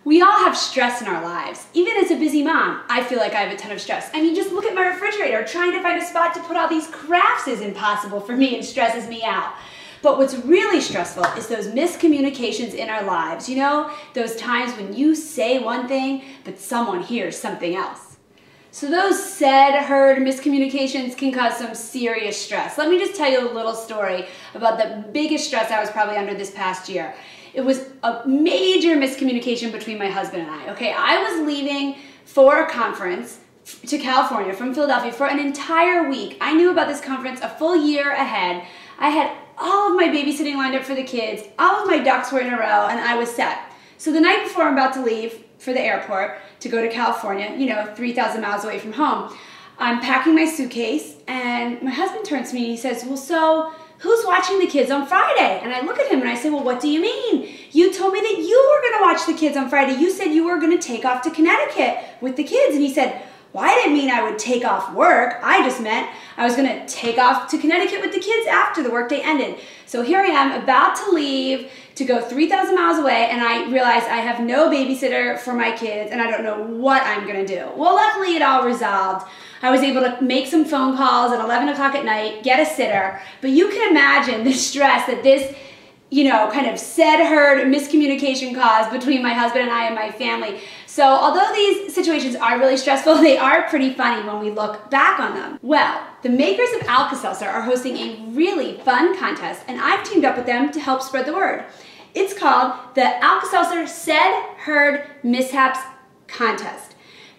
We all have stress in our lives. Even as a busy mom, I feel like I have a ton of stress. I mean, just look at my refrigerator. Trying to find a spot to put all these crafts is impossible for me and stresses me out. But what's really stressful is those miscommunications in our lives. You know, those times when you say one thing, but someone hears something else. So those said, heard miscommunications can cause some serious stress. Let me just tell you a little story about the biggest stress I was probably under this past year. It was a major miscommunication between my husband and I. Okay, I was leaving for a conference to California from Philadelphia for an entire week. I knew about this conference a full year ahead. I had all of my babysitting lined up for the kids. All of my ducks were in a row and I was set. So the night before I'm about to leave for the airport to go to California, you know, 3,000 miles away from home, I'm packing my suitcase and my husband turns to me and he says, well, so who's watching the kids on Friday? And I look at him and I say, well, what do you mean? You told me that you were gonna watch the kids on Friday. You said you were gonna take off to Connecticut with the kids. And he said, well, I didn't mean I would take off work. I just meant I was gonna take off to Connecticut with the kids after the workday ended. So here I am about to leave to go 3,000 miles away and I realize I have no babysitter for my kids and I don't know what I'm gonna do. Well, luckily it all resolved. I was able to make some phone calls at 11 o'clock at night, get a sitter, but you can imagine the stress that this, you know, kind of said, heard miscommunication caused between my husband and I and my family. So although these situations are really stressful, they are pretty funny when we look back on them. Well, the makers of Alka-Seltzer are hosting a really fun contest and I've teamed up with them to help spread the word. It's called the Alka-Seltzer Said, Heard, Mishaps Contest.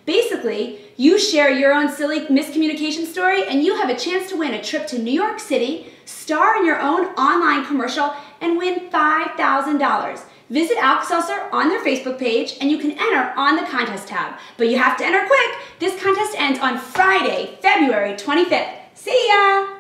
Basically, you share your own silly miscommunication story and you have a chance to win a trip to New York City, star in your own online commercial, and win $5,000. Visit Alka-Seltzer on their Facebook page and you can enter on the contest tab. But you have to enter quick. This contest ends on Friday, February 25th. See ya!